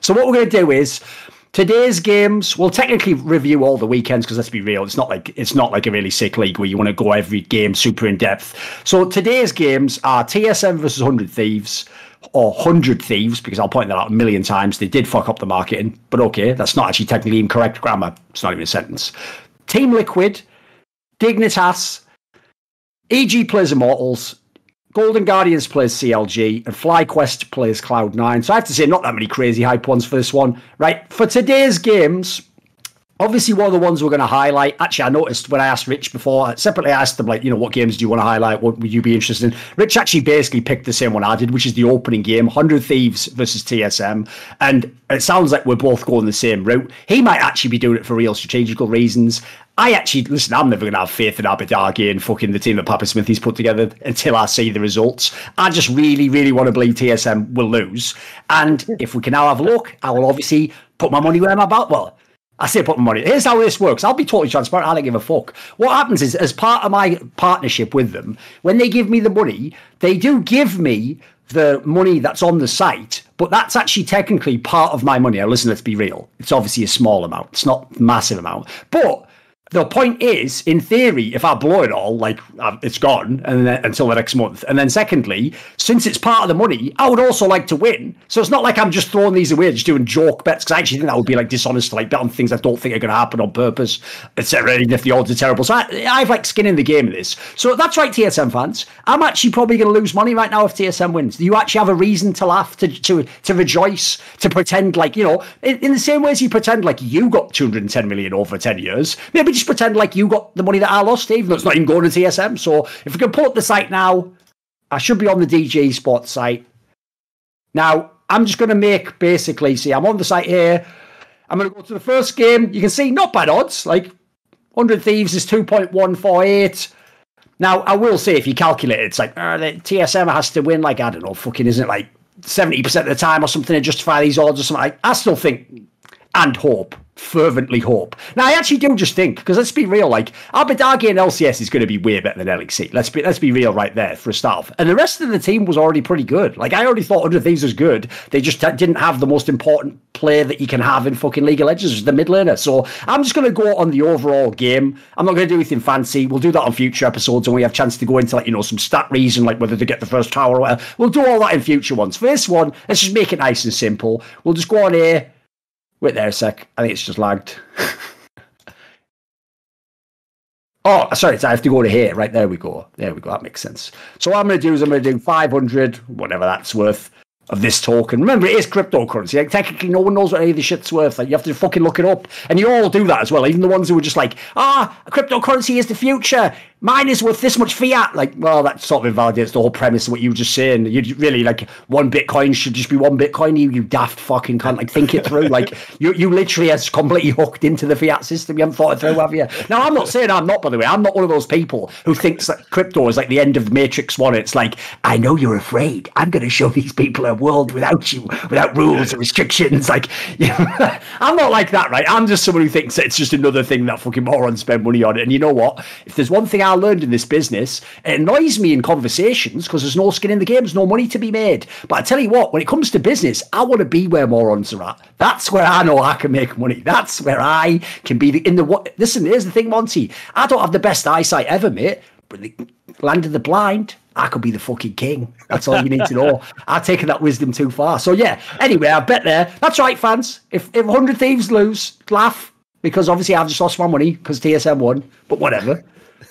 So what we're going to do is today's games. We'll technically review all the weekends because let's be real, it's not like a really sick league where you want to go every game super in depth. So today's games are TSM versus 100 Thieves. Or 100 Thieves, because I'll point that out a million times. They did fuck up the marketing, but okay, that's not actually technically incorrect grammar. It's not even a sentence. Team Liquid, Dignitas, EG plays Immortals, Golden Guardians plays CLG, and FlyQuest plays Cloud9. So I have to say, not that many crazy hype ones for this one. Right, for today's games, obviously one of the ones we're going to highlight, actually I noticed when I asked Rich before, separately I asked him, like, what games do you want to highlight? What would you be interested in? Rich actually basically picked the same one I did, which is the opening game, 100 Thieves versus TSM. And it sounds like we're both going the same route. He might actually be doing it for real strategical reasons. I actually, listen, I'm never going to have faith in Abadagi and fucking the team that Papa Smithy's put together until I see the results. I just really, really want to believe TSM will lose. And if we can now have a look, I will obviously put my money where my mouth. Well, I say put my money. Here's how this works. I'll be totally transparent. I don't give a fuck. What happens is, as part of my partnership with them, when they give me the money, they do give me the money that's on the site, but that's actually technically part of my money. Now, listen, let's be real. It's obviously a small amount. It's not a massive amount. But the point is, in theory, if I blow it all, like, it's gone and then, until the next month. And then secondly, since it's part of the money, I would also like to win. So it's not like I'm just throwing these away, just doing joke bets, because I actually think that would be like dishonest to like bet on things I don't think are going to happen on purpose, etc. Even if the odds are terrible. So I've like skin in the game of this. So that's right, TSM fans. I'm actually probably going to lose money right now if TSM wins. Do you actually have a reason to laugh, to rejoice, to pretend like, in the same way as you pretend like you got 210 million over 10 years, maybe just pretend like you got the money that I lost, even though it's not even going to TSM. So if we can pull up the site now, I should be on the DJ Sports site. Now, I'm just going to make basically, see, I'm on the site here. I'm going to go to the first game. You can see not bad odds. Like 100 Thieves is 2.148. Now, I will say, if you calculate it, it's like the TSM has to win, like, I don't know, fucking isn't it like 70% of the time or something to justify these odds or something. I still think and hope, fervently hope. Now, I actually do just think, because let's be real, like, Abadagi and LCS is going to be way better than LXC. Let's be real right there for a start off. And the rest of the team was already pretty good. Like, I already thought 100 Thieves was good. They just didn't have the most important player that you can have in fucking League of Legends, the mid laner. So I'm just going to go on the overall game. I'm not going to do anything fancy. We'll do that on future episodes when we have a chance to go into, like, some stat reason, like whether to get the first tower or whatever. We'll do all that in future ones. For this one, let's just make it nice and simple. We'll just go on here. Wait there a sec. I think it's just lagged. Oh, sorry. I have to go to here. Right, there we go. There we go. That makes sense. So what I'm going to do is I'm going to do 500, whatever that's worth, of this token. Remember, it is cryptocurrency. Like, technically, no one knows what any of this shit's worth. Like, you have to fucking look it up. And you all do that as well. Even the ones who are just like, cryptocurrency is the future. Mine is worth this much fiat. Like, well, that sort of invalidates the whole premise of what you were just saying. You really, like, one Bitcoin should just be one Bitcoin. You daft fucking can't, like, think it through. Like, you literally are completely hooked into the fiat system. You haven't thought it through, have you? Now, I'm not saying I'm not, by the way. I'm not one of those people who thinks that crypto is like the end of Matrix 1. It's like, I know you're afraid. I'm going to show these people a world without you, without rules and restrictions. Like, I'm not like that, right? I'm just someone who thinks that it's just another thing that fucking morons spend money on. And you know what? If there's one thing I learned in this business, it annoys me in conversations because there's no skin in the game, there's no money to be made. But I tell you what, when it comes to business, I want to be where morons are at. That's where I know I can make money. That's where I can be listen, here's the thing, Monty. I don't have the best eyesight ever, mate, but the land of the blind, I could be the fucking king. That's all you need to know. I've taken that wisdom too far. So yeah, anyway, I bet there. That's right, fans. If 100 Thieves lose, laugh, because obviously I've just lost my money because TSM won, but whatever.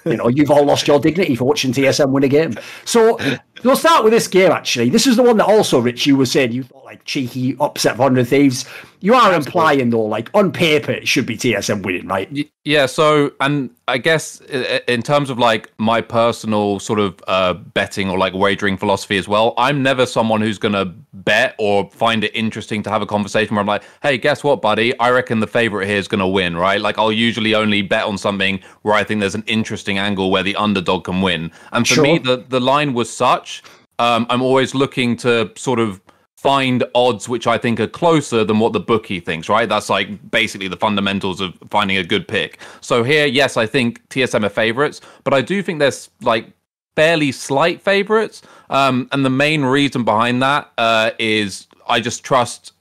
You've all lost your dignity for watching TSM win a game. So we'll start with this game, actually. This is the one that also, Rich, you were saying you thought, like, cheeky upset of 100 Thieves. You are implying, though, like, on paper, it should be TSM winning, right? Yeah, so, and I guess in terms of, like, my personal sort of betting or, like, wagering philosophy as well, I'm never someone who's going to bet or find it interesting to have a conversation where I'm like, hey, guess what, buddy? I reckon the favorite here is going to win, right? Like, I'll usually only bet on something where I think there's an interesting angle where the underdog can win. And for me, the line was such, I'm always looking to sort of find odds which I think are closer than what the bookie thinks, right? That's like basically the fundamentals of finding a good pick. So here, yes, I think TSM are favorites, but I do think there's like fairly slight favorites. And the main reason behind that is I just trust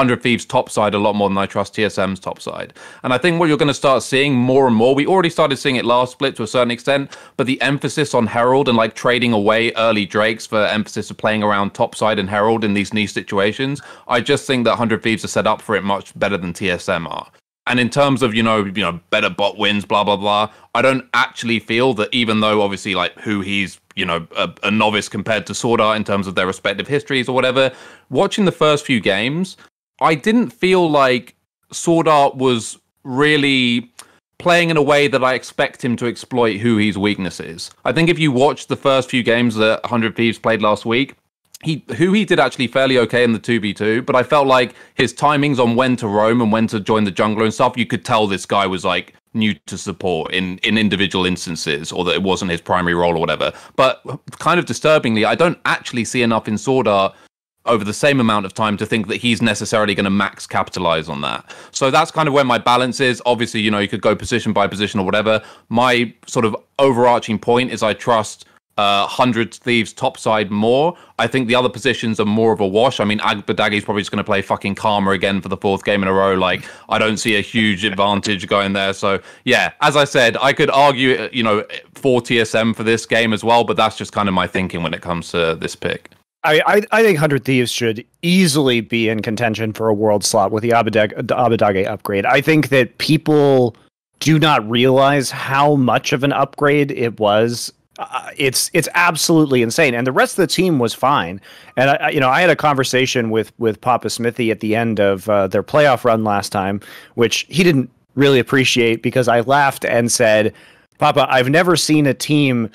100 Thieves top side a lot more than I trust TSM's top side. And I think what you're going to start seeing more and more, we already started seeing it last split to a certain extent, but the emphasis on Herald and like trading away early Drakes for emphasis of playing around top side and Herald in these niche situations, I just think that 100 Thieves are set up for it much better than TSM are. And in terms of, you know, better bot wins, blah, blah, blah, I don't actually feel that, even though obviously like who he's, you know, a novice compared to Sword Art in terms of their respective histories or whatever, watching the first few games, I didn't feel like Sword Art was really playing in a way that I expect him to exploit who his weakness is. I think if you watch the first few games that 100 Thieves played last week, he did actually fairly okay in the 2v2, but I felt like his timings on when to roam and when to join the jungler and stuff, you could tell this guy was like new to support in individual instances, or that it wasn't his primary role or whatever. But kind of disturbingly, I don't actually see enough in Sword Art over the same amount of time to think that he's necessarily going to max capitalize on that. So that's kind of where my balance is. Obviously, you know, you could go position by position or whatever. My sort of overarching point is I trust 100 Thieves topside more. I think the other positions are more of a wash. I mean, Agbadagi's probably just going to play fucking Karma again for the 4th game in a row. Like, I don't see a huge advantage going there. So, yeah, as I said, I could argue, you know, for TSM for this game as well, but that's just kind of my thinking when it comes to this pick. I think 100 Thieves should easily be in contention for a world slot with the Agbadagi upgrade. I think that people do not realize how much of an upgrade it was. It's absolutely insane, and the rest of the team was fine. And I had a conversation with Papa Smithy at the end of their playoff run last time, which he didn't really appreciate, because I laughed and said, "Papa, I've never seen a team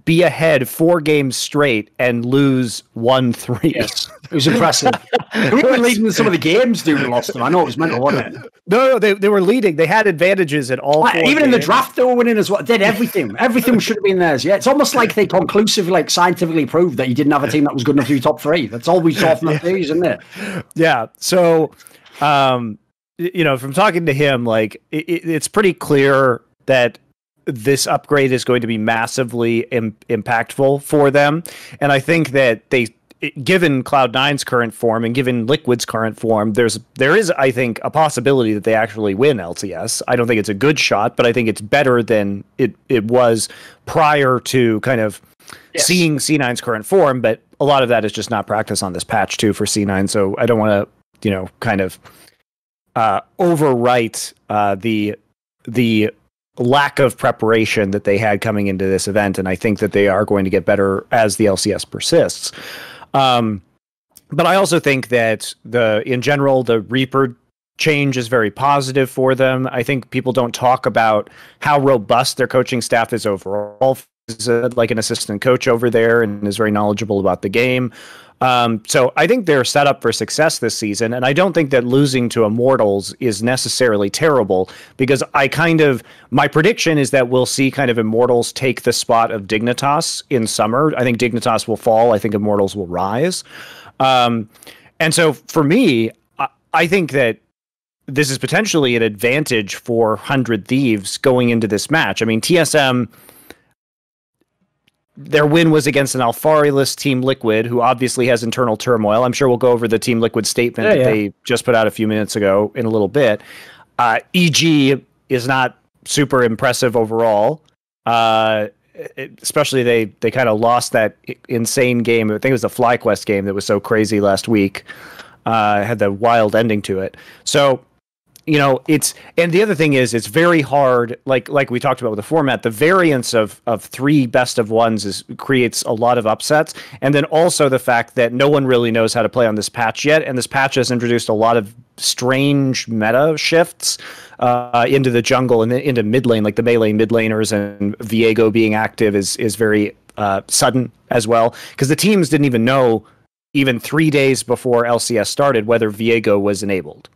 be ahead 4 games straight and lose 1-3. Yes, it was impressive. We were leading some of the games, dude. We lost them. I know it was mental, wasn't it? No, they were leading. They had advantages at all. Even games. in the draft, they were winning as well. Did everything. Everything should have been theirs. Yeah, it's almost like they conclusively, like scientifically proved that you didn't have a team that was good enough to be top 3. That's all we saw from the series, isn't it? Yeah. So, you know, from talking to him, like it's pretty clear that this upgrade is going to be massively impactful for them. And I think that given Cloud9's current form and given Liquid's current form, there is, I think, a possibility that they actually win LCS. I don't think it's a good shot, but I think it's better than it was prior to kind of seeing C9's current form. But a lot of that is just not practice on this patch too for C9. So I don't want to, you know, kind of overwrite the lack of preparation that they had coming into this event, and I think that they are going to get better as the LCS persists. But I also think that in general, the Reapered change is very positive for them. I think people don't talk about how robust their coaching staff is overall. Is like an assistant coach over there and is very knowledgeable about the game. So I think they're set up for success this season, and I don't think that losing to Immortals is necessarily terrible, because my prediction is that we'll see kind of Immortals take the spot of Dignitas in summer. I think Dignitas will fall. I think Immortals will rise. And so for me, I think that this is potentially an advantage for 100 Thieves going into this match. I mean, TSM, their win was against an Alphari-less Team Liquid, who obviously has internal turmoil. I'm sure we'll go over the Team Liquid statement that they just put out a few minutes ago in a little bit. EG is not super impressive overall. Especially they kind of lost that insane game. I think it was the FlyQuest game that was so crazy last week. Had the wild ending to it. So, you know, and the other thing is, it's very hard, like we talked about with the format, the variance of 3 best of ones creates a lot of upsets. And then also the fact that no one really knows how to play on this patch yet. And this patch has introduced a lot of strange meta shifts into the jungle and into mid lane, like the melee mid laners, and Viego being active is very sudden as well. Because the teams didn't even know, even 3 days before LCS started, whether Viego was enabled.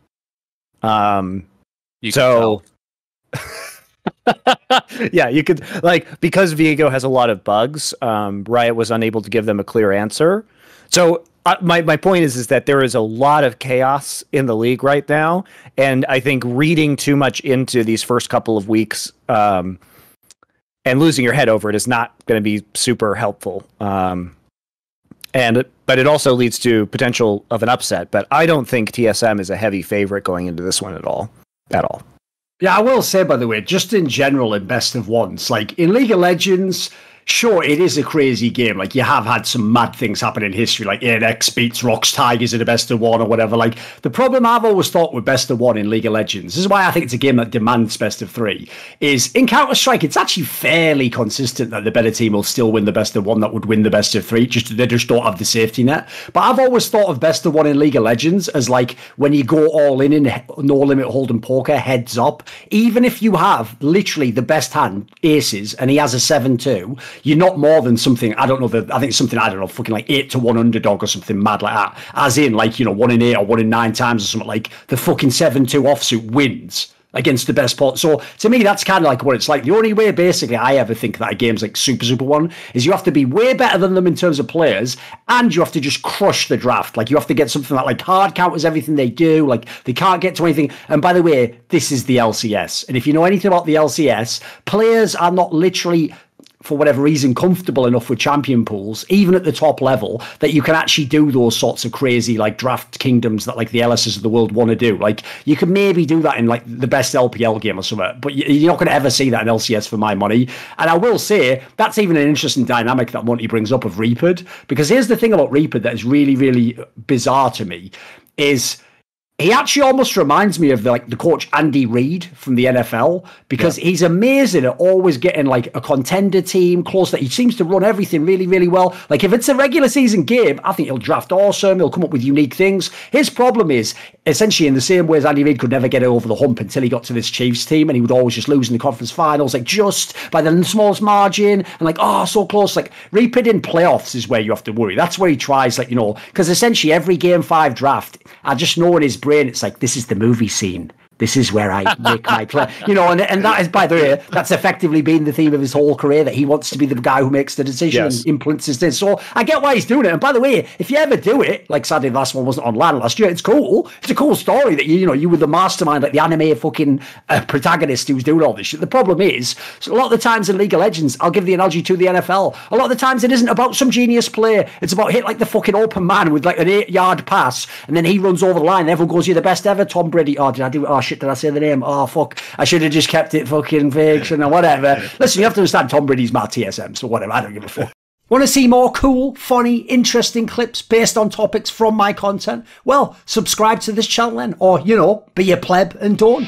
So yeah, you could, like, because Viego has a lot of bugs, Riot was unable to give them a clear answer. So my point is that there is a lot of chaos in the league right now, and I think reading too much into these first couple of weeks and losing your head over it is not going to be super helpful. But it also leads to potential of an upset. But I don't think TSM is a heavy favorite going into this one at all. Yeah, I will say, by the way, just in general in best of ones, like in League of Legends, sure, it is a crazy game. Like, you have had some mad things happen in history, like ANX beats Rocks Tigers in a best of one or whatever. Like, the problem I've always thought with best of one in League of Legends, this is why I think it's a game that demands best of three, is in Counter-Strike, it's actually fairly consistent that the better team will still win the best of one that would win the best of three. They just don't have the safety net. But I've always thought of best of one in League of Legends as like when you go all in no limit hold'em poker, heads up. Even if you have literally the best hand, aces, and he has a 7-2, you're not more than something, I don't know, I think it's something, I don't know, fucking like 8-1 underdog or something mad like that. As in, like, 1 in 8 or 1 in 9 times or something, like the fucking 7-2 offsuit wins against the best pot. So to me, that's kind of like what it's like. The only way basically I ever think that a game's like super one is you have to be way better than them in terms of players, and you have to just crush the draft. Like, you have to get something that like hard counters everything they do. Like, they can't get to anything. And by the way, this is the LCS. And if you know anything about the LCS, players are not literally, for whatever reason, comfortable enough with champion pools, even at the top level, that you can actually do those sorts of crazy like draft kingdoms that like the LSs of the world want to do. Like, you can maybe do that in like the best LPL game or something, but you're not going to ever see that in LCS for my money. And I will say that's even an interesting dynamic that Monty brings up of Reapered, because here's the thing about Reapered that is really, really bizarre to me, is he actually almost reminds me of the coach Andy Reid from the NFL, because he's amazing at always getting like a contender team close. That he seems to run everything really, really well. Like, if it's a regular season game, I think he'll draft awesome. He'll come up with unique things. His problem is essentially in the same way as Andy Reid could never get over the hump until he got to this Chiefs team, and he would always just lose in the conference finals, like just by the smallest margin, and like, oh, so close. Like, Reapered in playoffs is where you have to worry. That's where he tries, like, because essentially every game 5 draft, I just know in his brain, it's like, this is the movie scene. This is where I make my play, and that is, by the way, that's effectively been the theme of his whole career, that he wants to be the guy who makes the decision and influences this. So I get why he's doing it. And by the way, if you ever do it, like sadly the last one wasn't on LAN last year, it's cool. It's a cool story that you were the mastermind, like the anime fucking protagonist who's doing all this shit. The problem is, a lot of the times in League of Legends, I'll give the analogy to the NFL. A lot of the times it isn't about some genius player. It's about hit like the fucking open man with like an 8-yard pass, and then he runs over the line. And everyone goes, "You're the best ever, Tom Brady." Oh, did I do it? Oh shit, did I say the name? Oh fuck, I should have just kept it fucking vague or whatever. Listen, you have to understand, Tom Brady's my TSM, so whatever, I don't give a fuck. Want to see more cool, funny, interesting clips based on topics from my content? Well, subscribe to this channel then, or be a pleb and don't.